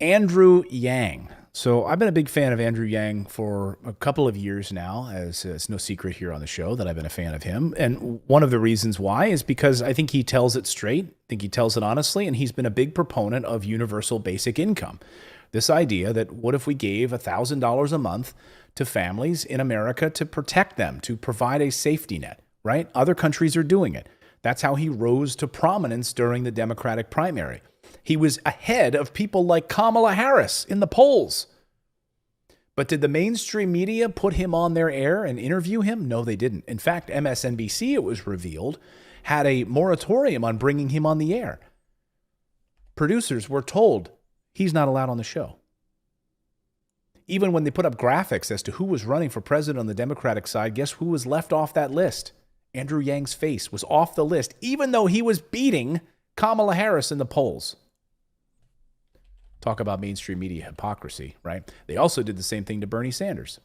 Andrew Yang. So I've been a big fan of Andrew Yang for a couple of years now, as it's no secret here on the show that I've been a fan of him. And one of the reasons why is because I think he tells it straight. I think he tells it honestly, and he's been a big proponent of universal basic income. This idea that what if we gave $1,000 a month to families in America to protect them, to provide a safety net, right? Other countries are doing it. That's how he rose to prominence during the Democratic primary. He was ahead of people like Kamala Harris in the polls. But did the mainstream media put him on their air and interview him? No, they didn't. In fact, MSNBC, it was revealed, had a moratorium on bringing him on the air. Producers were told he's not allowed on the show. Even when they put up graphics as to who was running for president on the Democratic side, guess who was left off that list? Andrew Yang's face was off the list, even though he was beating Kamala Harris in the polls. Talk about mainstream media hypocrisy, right? They also did the same thing to Bernie Sanders.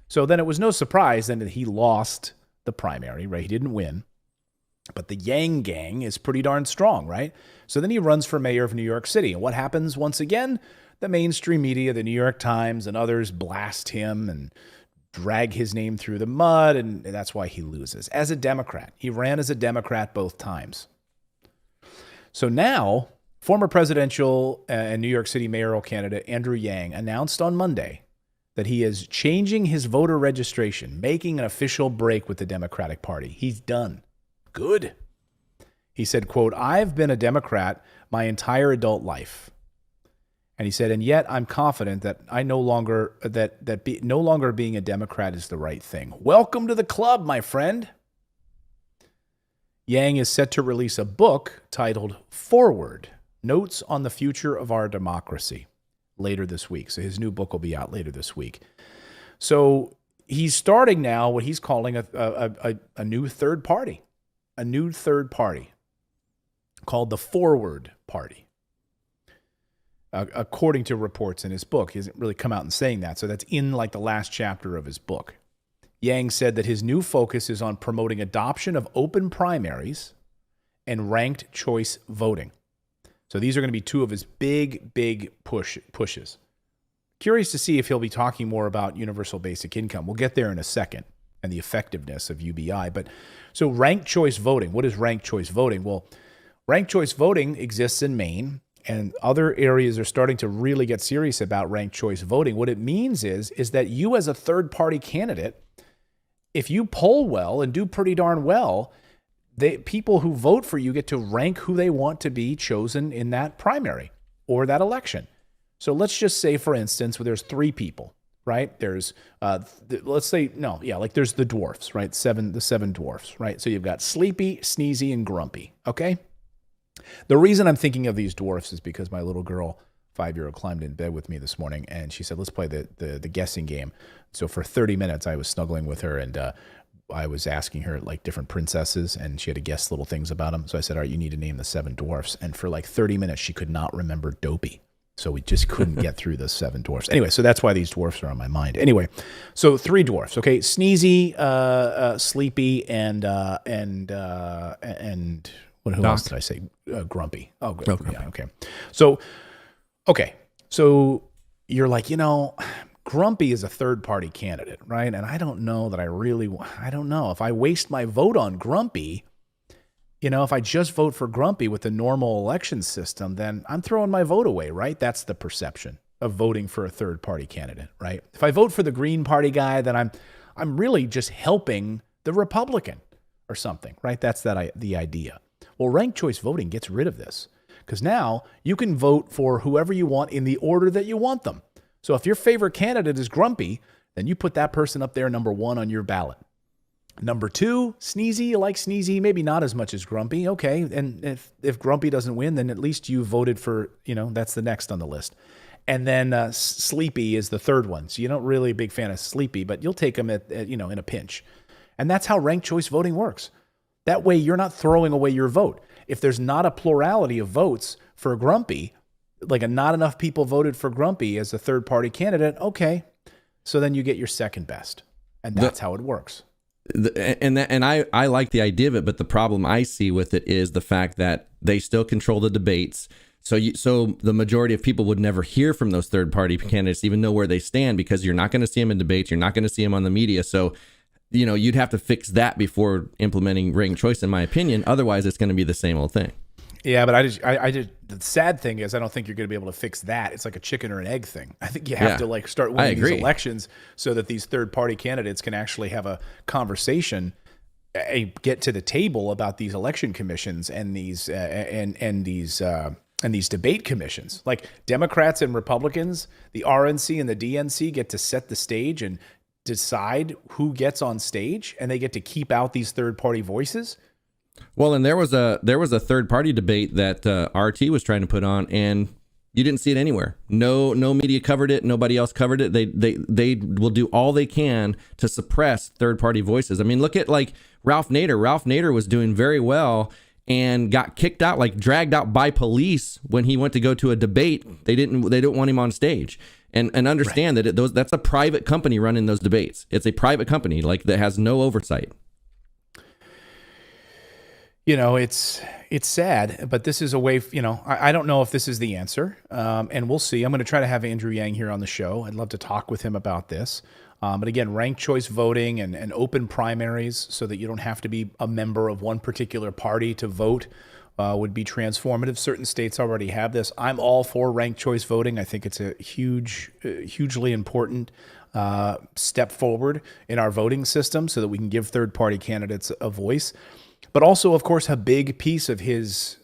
So then it was no surprise then that he lost the primary, right? He didn't win. But the Yang gang is pretty darn strong, right? So then he runs for mayor of New York City. And what happens once again? The mainstream media, the New York Times and others blast him and drag his name through the mud, and that's why he loses. As a Democrat, he ran as a Democrat both times. So now, former presidential and New York City mayoral candidate Andrew Yang announced on Monday that he is changing his voter registration, making an official break with the Democratic Party. He's done. Good. He said, quote, "I've been a Democrat my entire adult life." And he said, and yet I'm confident that I no longer being a Democrat is the right thing. Welcome to the club, my friend. Yang is set to release a book titled Forward: Notes on the Future of Our Democracy later this week. So his new book will be out later this week. So he's starting now what he's calling a new third party, called the Forward Party. According to reports in his book. He hasn't really come out and saying that. So that's in like the last chapter of his book. Yang said that his new focus is on promoting adoption of open primaries and ranked choice voting. So these are going to be two of his big pushes. Curious to see if he'll be talking more about universal basic income. We'll get there in a second, and the effectiveness of UBI. But so ranked choice voting. What is ranked choice voting? Well, ranked choice voting exists in Maine, and other areas are starting to really get serious about ranked choice voting. What it means is that you as a third-party candidate, if you poll well and do pretty darn well, people who vote for you get to rank who they want to be chosen in that primary or that election. So let's just say, for instance, there's three people, right? There's, there's the dwarfs, right? The seven dwarfs, right? So you've got Sleepy, Sneezy, and Grumpy, okay? The reason I'm thinking of these dwarfs is because my little girl, 5-year-old, climbed in bed with me this morning, and she said, let's play the guessing game. So for 30 minutes, I was snuggling with her, and I was asking her like different princesses, and she had to guess little things about them. So I said, all right, you need to name the seven dwarfs. And for like 30 minutes, she could not remember Dopey. So we just couldn't get through the seven dwarfs. Anyway, so that's why these dwarfs are on my mind. Anyway, so three dwarfs, okay? Sneezy, Sleepy, and who else did I say? Grumpy. Oh, good. Okay. Yeah, okay. So you're like, Grumpy is a third-party candidate, right? And I don't know that I don't know. If I waste my vote on Grumpy, if I just vote for Grumpy with the normal election system, then I'm throwing my vote away, right? That's the perception of voting for a third-party candidate, right? If I vote for the Green Party guy, then I'm really just helping the Republican or something, right? That's the idea. Well, ranked choice voting gets rid of this because now you can vote for whoever you want in the order that you want them. So if your favorite candidate is Grumpy, then you put that person up there number 1 on your ballot. Number 2, Sneezy. You like Sneezy, maybe not as much as Grumpy. Okay, and if Grumpy doesn't win, then at least you voted for, that's the next on the list. And then Sleepy is the third one. So you're not really a big fan of Sleepy, but you'll take him in a pinch. And that's how ranked choice voting works. That way you're not throwing away your vote. If there's not a plurality of votes for Grumpy, like not enough people voted for Grumpy as a third-party candidate, okay, so then you get your second best. And that's how it works. And I like the idea of it, but the problem I see with it is the fact that they still control the debates. So the majority of people would never hear from those third party candidates, even know where they stand, because you're not going to see them in debates. You're not going to see them on the media. So, you'd have to fix that before implementing ranked choice, in my opinion. Otherwise, it's going to be the same old thing. Yeah, but the sad thing is I don't think you're going to be able to fix that. It's like a chicken or an egg thing. I think you have to start winning these elections so that these third party candidates can actually have a conversation, get to the table about these election commissions and these these debate commissions. Like Democrats and Republicans, the RNC and the DNC get to set the stage and decide who gets on stage, and they get to keep out these third party voices. Well, and there was a third party debate that RT was trying to put on, and you didn't see it anywhere. No media covered it. Nobody else covered it. They will do all they can to suppress third party voices. I mean, look at like Ralph Nader. Ralph Nader was doing very well and got kicked out, like dragged out by police when he went to go to a debate. They didn't want him on stage. And understand that that's a private company running those debates. It's a private company that has no oversight. It's sad, but this is a way, I don't know if this is the answer, and we'll see. I'm going to try to have Andrew Yang here on the show. I'd love to talk with him about this. But again, ranked choice voting and open primaries so that you don't have to be a member of one particular party to vote would be transformative. Certain states already have this. I'm all for ranked choice voting. I think it's a hugely important step forward in our voting system so that we can give third-party candidates a voice. But also, of course, a big piece of his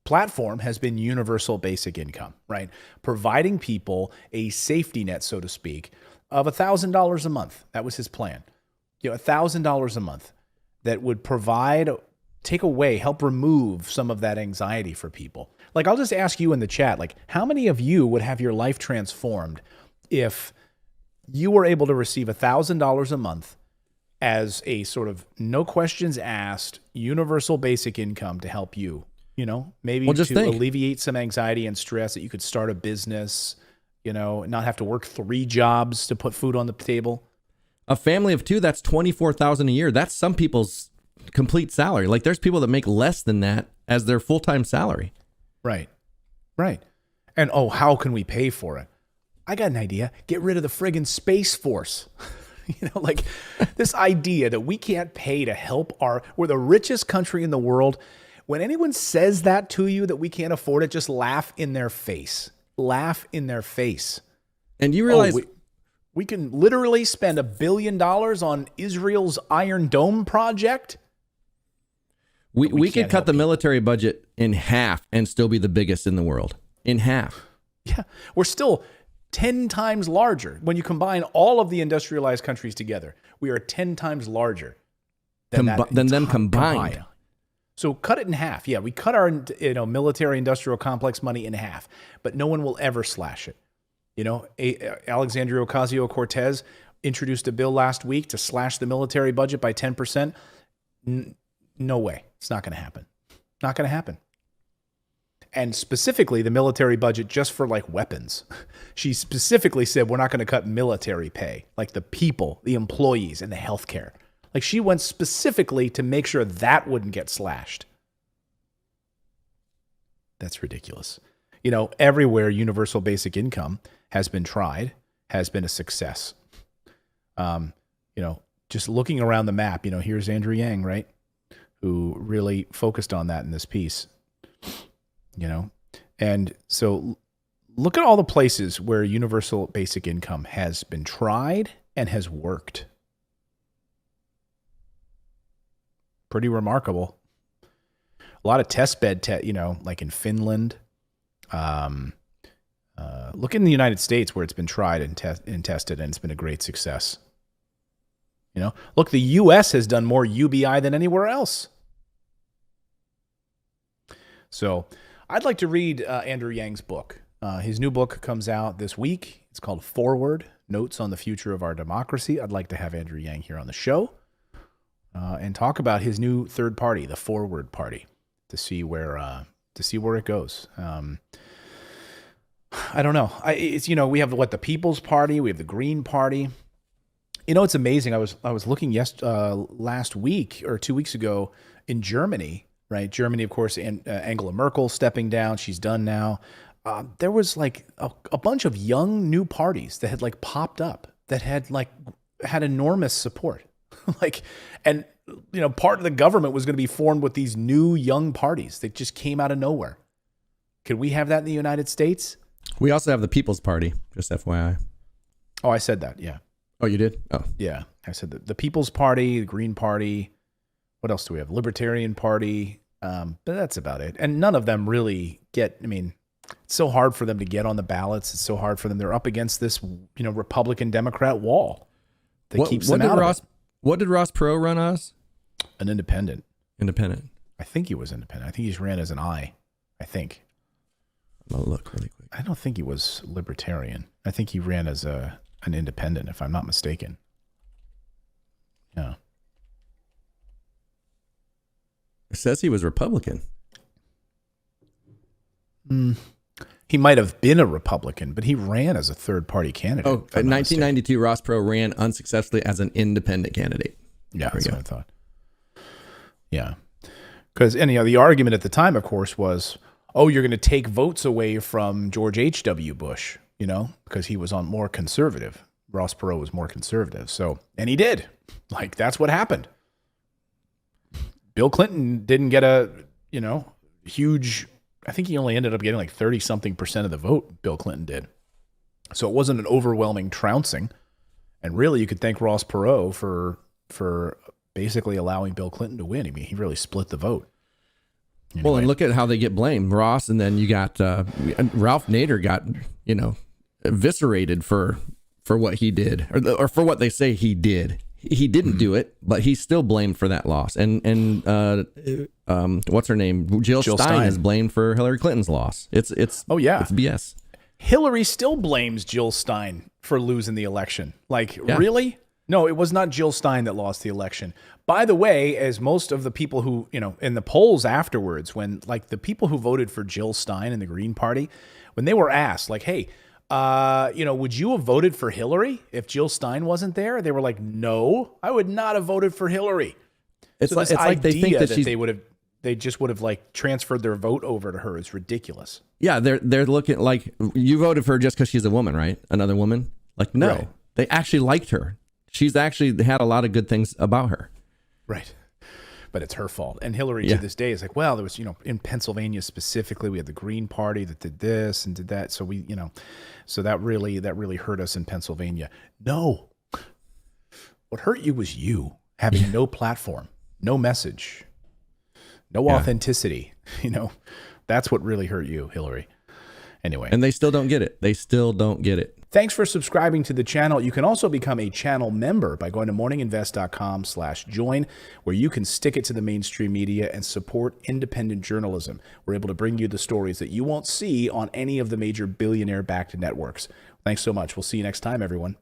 platform has been universal basic income, right? Providing people a safety net, so to speak, of $1,000 a month. That was his plan. $1,000 a month that would help remove some of that anxiety for people. Like, I'll just ask you in the chat, how many of you would have your life transformed if you were able to receive $1,000 a month as a sort of no questions asked universal basic income to help you, maybe alleviate some anxiety and stress, that you could start a business, not have to work 3 jobs to put food on the table. A family of 2, that's $24,000 a year. That's some people's complete salary. Like, there's people that make less than that as their full-time salary. Right. And how can we pay for it? I got an idea. Get rid of the friggin' Space Force. This idea that we can't pay to help we're the richest country in the world. When anyone says that to you, that we can't afford it, just laugh in their face. Laugh in their face. And you realize we can literally spend $1 billion on Israel's Iron Dome project. We could cut the military budget in half and still be the biggest in the world. In half. Yeah. We're still 10 times larger. When you combine all of the industrialized countries together, we are 10 times larger than them combined. So cut it in half. Yeah, we cut our military industrial complex money in half, but no one will ever slash it. Alexandria Ocasio-Cortez introduced a bill last week to slash the military budget by 10%. No way. It's not going to happen. Not going to happen. And specifically the military budget just for weapons. She specifically said we're not going to cut military pay, like the people, the employees, and the healthcare. She went specifically to make sure that wouldn't get slashed. That's ridiculous. Everywhere universal basic income has been tried, has been a success. Just looking around the map, here's Andrew Yang, right? Who really focused on that in this piece. And so look at all the places where universal basic income has been tried and has worked. Pretty remarkable. A lot of test bed, like in Finland. Look in the United States where it's been tried and tested, and it's been a great success. Look, the U.S. has done more UBI than anywhere else. So I'd like to read Andrew Yang's book. His new book comes out this week. It's called Forward, Notes on the Future of Our Democracy. I'd like to have Andrew Yang here on the show and talk about his new third party, the Forward Party, to see where it goes. I don't know. We have the People's Party, we have the Green Party. It's amazing. I was looking last week or 2 weeks ago in Germany. right? Germany, of course, and Angela Merkel stepping down. She's done now. There was like a bunch of young new parties that had like popped up that had enormous support. Like, and part of the government was going to be formed with these new young parties that just came out of nowhere. Could we have that in the United States? We also have the People's Party, just FYI. Oh, I said that. Yeah. Oh, you did? Oh, yeah. I said that. The People's Party, the Green Party. What else do we have? Libertarian Party. But that's about it. And none of them really get, it's so hard for them to get on the ballots. It's so hard for them. They're up against this, Republican Democrat wall that keeps them out of it. What did Ross Perot run as? An independent. Independent. I think he was independent. I think he ran as an I. I think. I'll look really quick. I don't think he was libertarian. I think he ran as an independent, if I'm not mistaken. Yeah. It says he was Republican. He might have been a Republican, but he ran as a third-party candidate. Oh, in 1992, Ross Perot ran unsuccessfully as an independent candidate. Yeah, that's what I thought. Yeah. Because the argument at the time, of course, was, oh, you're going to take votes away from George H.W. Bush, because he was more conservative. Ross Perot was more conservative. So, and he did. Like, that's what happened. Bill Clinton didn't get a, huge, I think he only ended up getting like 30-something% of the vote, Bill Clinton did. So it wasn't an overwhelming trouncing. And really, you could thank Ross Perot for basically allowing Bill Clinton to win. He really split the vote. Anyway. Well, and look at how they get blamed. Ross, and then you got Ralph Nader got, eviscerated for what he did, or for what they say he did. He didn't do it, but he's still blamed for that loss. And what's her name? Jill Stein is blamed for Hillary Clinton's loss. It's oh yeah, it's BS. Hillary still blames Jill Stein for losing the election. Like, really? No, it was not Jill Stein that lost the election. By the way, as most of the people who, in the polls afterwards, when like the people who voted for Jill Stein in the Green Party, when they were asked like, hey, would you have voted for Hillary if Jill Stein wasn't there? They were like, no, I would not have voted for Hillary. It's like they think that they just would have like transferred their vote over to her. It's ridiculous. Yeah, they're looking like you voted for her just because she's a woman, right? Another woman? Like, no, right. They actually liked her. She's actually had a lot of good things about her. Right. But it's her fault. And Hillary to this day is like, well, there was, in Pennsylvania specifically, we had the Green Party that did this and did that. So we, so that really hurt us in Pennsylvania. No. What hurt you was you having no platform, no message, no authenticity. That's what really hurt you, Hillary. Anyway. And they still don't get it. They still don't get it. Thanks for subscribing to the channel. You can also become a channel member by going to morninginvest.com/join, where you can stick it to the mainstream media and support independent journalism. We're able to bring you the stories that you won't see on any of the major billionaire-backed networks. Thanks so much. We'll see you next time, everyone.